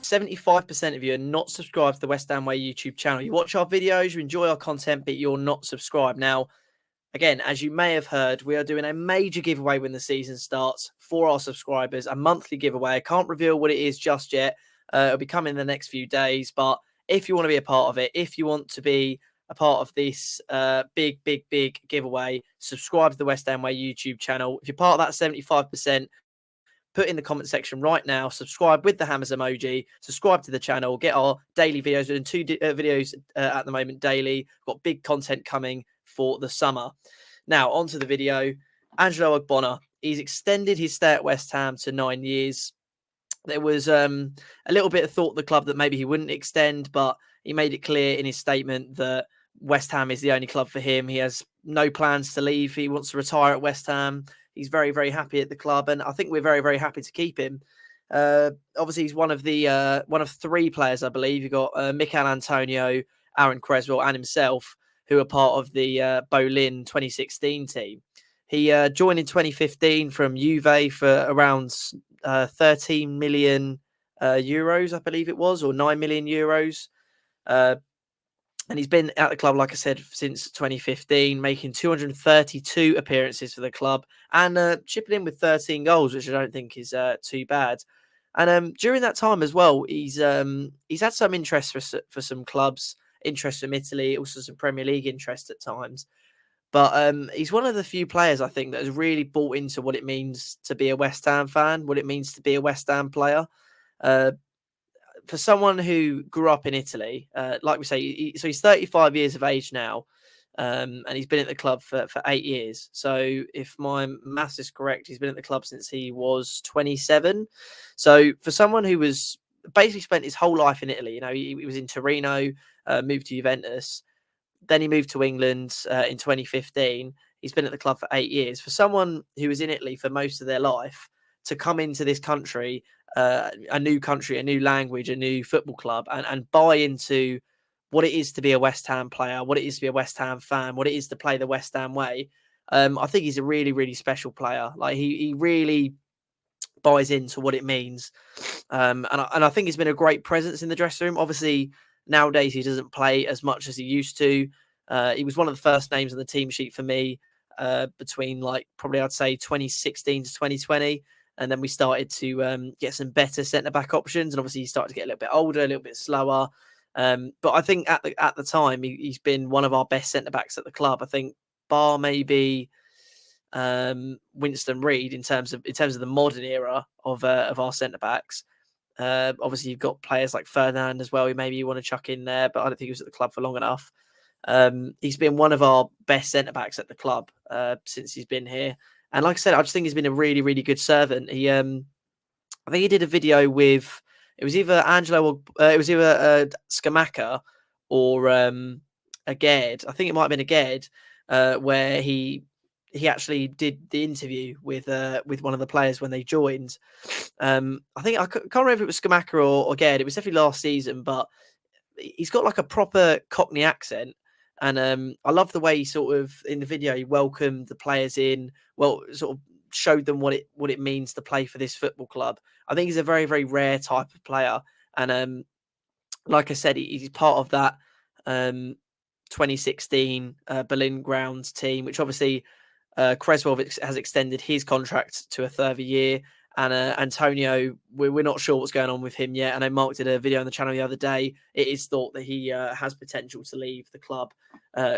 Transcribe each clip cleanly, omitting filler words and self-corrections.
75% of you are not subscribed to the West Ham Way YouTube channel. You watch our videos, you enjoy our content, but you're not subscribed. Now, again, as you may have heard, we are doing a major giveaway when the season starts for our subscribers, a monthly giveaway. I can't reveal what it is just yet. It'll be coming in the next few days. But if you want to be a part of it, if you want to be a part of this big giveaway, subscribe to the West Ham Way YouTube channel. If you're part of that 75%, put in the comment section right now, subscribe with the hammers emoji, subscribe to the channel, get our daily videos. We're doing two videos at the moment daily. We've got big content coming for the summer. Now, onto the video. Angelo Ogbonna, he's extended his stay at West Ham to 9 years. There was a little bit of thought at the club that maybe he wouldn't extend, but he made it clear in his statement that West Ham is the only club for him. He has no plans to leave. He wants to retire at West Ham. He's very happy at the club, and I think we're very happy to keep him. Obviously, he's one of three players, I believe. You've got Mikel Antonio, Aaron Creswell, and himself, who are part of the Bolin 2016 team. He joined in 2015 from Juve for around 13 million euros, I believe it was, or 9 million euros. And he's been at the club, like I said, since 2015, making 232 appearances for the club and chipping in with 13 goals, which I don't think is too bad. And during that time as well, he's had some interest for some clubs, interest from Italy, also some Premier League interest at times. But he's one of the few players, I think, that has really bought into what it means to be a West Ham fan, what it means to be a West Ham player. For someone who grew up in Italy, like we say, so he's 35 years of age now, and he's been at the club for 8 years. So if my maths is correct, he's been at the club since he was 27. So for someone who was basically spent his whole life in Italy, he was in Torino, moved to Juventus, then he moved to England in 2015. He's been at the club for 8 years. For someone who was in Italy for most of their life to come into this country, a new country, a new language, a new football club, and buy into what it is to be a West Ham player, what it is to be a West Ham fan, what it is to play the West Ham way. I think he's a really special player. Like he really buys into what it means. And I think he's been a great presence in the dressing room. Obviously, nowadays he doesn't play as much as he used to. He was one of the first names on the team sheet for me between probably I'd say 2016 to 2020. And then we started to get some better centre-back options. And obviously he started to get a little bit older, a little bit slower. But I think at the time, he's been one of our best centre-backs at the club. I think bar maybe Winston Reid in terms of the modern era of our centre-backs. Obviously, you've got players like Ferdinand as well, who maybe you want to chuck in there, but I don't think he was at the club for long enough. He's been one of our best centre-backs at the club since he's been here. And like I said, I just think he's been a really good servant. He, I think he did a video with, it was either Scamacca or Aged. I think it might have been Aged, where he actually did the interview with one of the players when they joined. I think I can't remember if it was Scamacca or Aged. It was definitely last season, but he's got like a proper Cockney accent. And I love the way he sort of, in the video, he welcomed the players in, sort of showed them what it means to play for this football club. I think he's a very rare type of player. And like I said, he's part of that 2016 Berlin Grounds team, which obviously Creswell has extended his contract to a further year. And Antonio, we're not sure what's going on with him yet. I know Mark did a video on the channel the other day. It is thought that he has potential to leave the club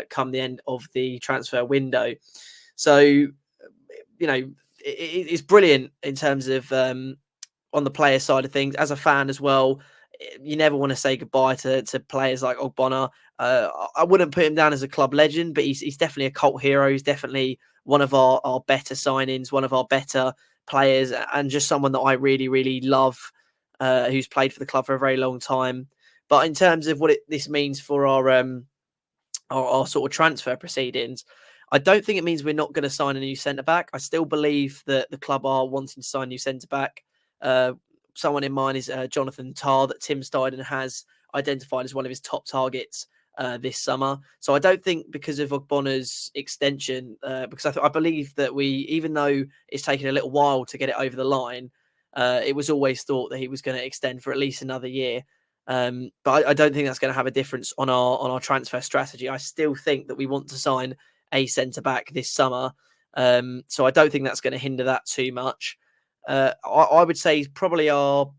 come the end of the transfer window. So, it's brilliant in terms of on the player side of things. As a fan as well, you never want to say goodbye to players like Ogbonna. I wouldn't put him down as a club legend, but he's definitely a cult hero. He's definitely one of our better signings, one of our better players, and just someone that I really love, who's played for the club for a very long time. But in terms of what this means for our sort of transfer proceedings, I don't think it means we're not going to sign a new centre-back. I still believe that the club are wanting to sign a new centre-back. Someone in mind is Jonathan Tarr, that Tim Steiden has identified as one of his top targets this summer. So I don't think because of Ogbonna's extension, because I believe that even though it's taken a little while to get it over the line, it was always thought that he was going to extend for at least another year. But I don't think that's going to have a difference on our transfer strategy. I still think that we want to sign a centre back this summer, so I don't think that's going to hinder that too much. I would say he's probably our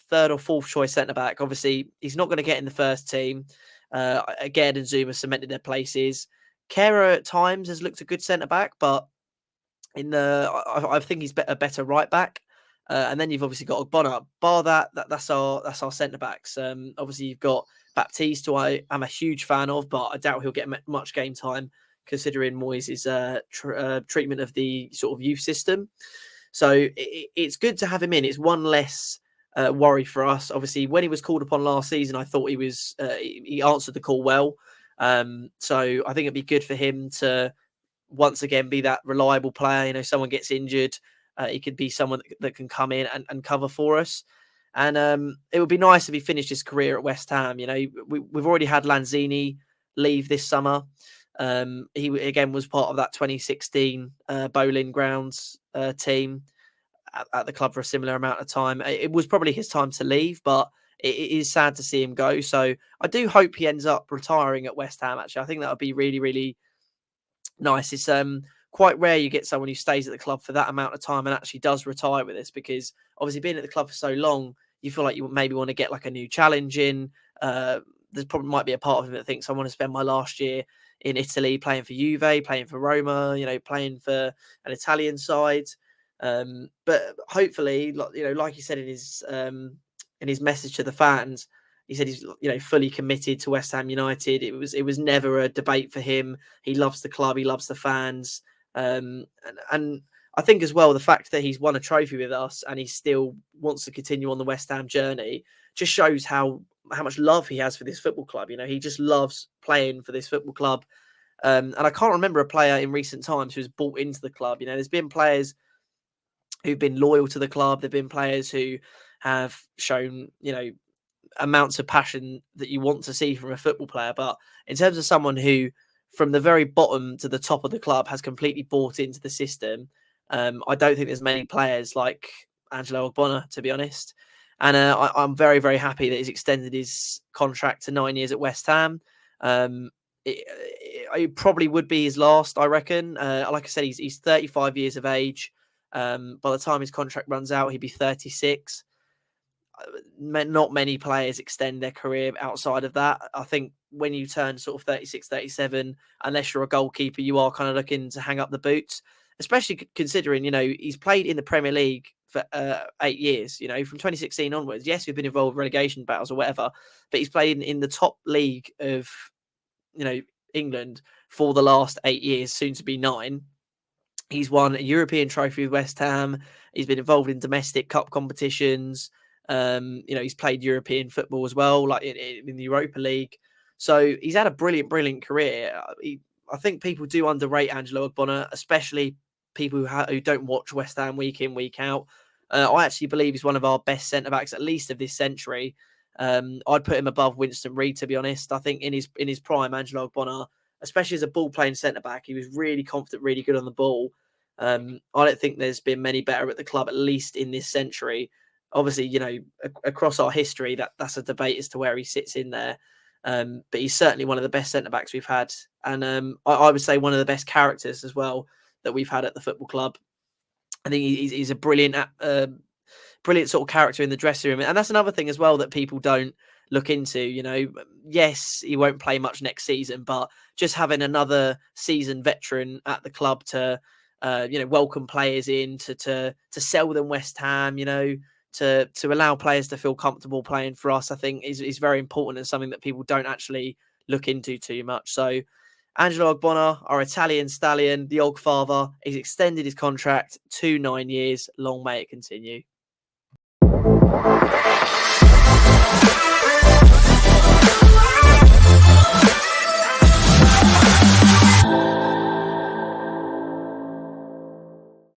third or fourth choice centre back. Obviously, he's not going to get in the first team. Again, and Zuma cemented their places. Kera at times has looked a good centre back, but I think he's a better right back. And then you've obviously got Ogbonna. Bar that's our centre backs. Obviously you've got Baptiste, who I am a huge fan of, but I doubt he'll get much game time considering Moyes' treatment of the sort of youth system. So it's good to have him in. It's one less worry for us. Obviously, when he was called upon last season, I thought he answered the call well. So I think it'd be good for him to once again be that reliable player. You know, someone gets injured, he could be someone that can come in and cover for us. And it would be nice if he finished his career at West Ham. You know, we've already had Lanzini leave this summer. He again was part of that 2016 Bowling Grounds team at the club for a similar amount of time. It was probably his time to leave, but it is sad to see him go. So I do hope he ends up retiring at West Ham. Actually, I think that would be really, really nice. It's quite rare you get someone who stays at the club for that amount of time and actually does retire with this, because obviously being at the club for so long, you feel like you maybe want to get like a new challenge in. There's probably might be a part of him that thinks I want to spend my last year in Italy playing for Juve, playing for Roma, you know, playing for an Italian side. But hopefully, like he said in his message to the fans, he said he's fully committed to West Ham United. It was never a debate for him. He loves the club. He loves the fans. And I think as well, the fact that he's won a trophy with us and he still wants to continue on the West Ham journey just shows how much love he has for this football club. You know, he just loves playing for this football club. And I can't remember a player in recent times who's bought into the club. You know, there's been players who've been loyal to the club. There've been players who have shown, amounts of passion that you want to see from a football player. But in terms of someone who, from the very bottom to the top of the club, has completely bought into the system, I don't think there's many players like Angelo Ogbonna, to be honest. And I'm very, very happy that he's extended his contract to 9 years at West Ham. It probably would be his last, I reckon. Like I said, he's 35 years of age. By the time his contract runs out, he'd be 36. Not many players extend their career outside of that. I think when you turn sort of 36, 37, unless you're a goalkeeper, you are kind of looking to hang up the boots, especially considering, he's played in the Premier League for 8 years, from 2016 onwards. Yes, we've been involved in relegation battles or whatever, but he's played in the top league of, England for the last 8 years, soon to be 9. He's won a European trophy with West Ham. He's been involved in domestic cup competitions. He's played European football as well, like in the Europa League. So he's had a brilliant career. I think people do underrate Angelo Ogbonna, especially people who don't watch West Ham week in, week out. I actually believe he's one of our best centre-backs, at least of this century. I'd put him above Winston Reid, to be honest. I think in his prime, Angelo Ogbonna, especially as a ball-playing centre-back, he was really confident, really good on the ball. I don't think there's been many better at the club, at least in this century. Obviously, across our history, that's a debate as to where he sits in there. But he's certainly one of the best centre-backs we've had. And I would say one of the best characters as well that we've had at the football club. I think he's a brilliant sort of character in the dressing room. And that's another thing as well that people don't look into. Yes, he won't play much next season, but just having another seasoned veteran at the club to, welcome players in, to sell them West Ham, to allow players to feel comfortable playing for us, I think is very important and something that people don't actually look into too much. So Angelo Ogbonna, our Italian stallion, the Ogfather, he's extended his contract to 9 years. Long may it continue.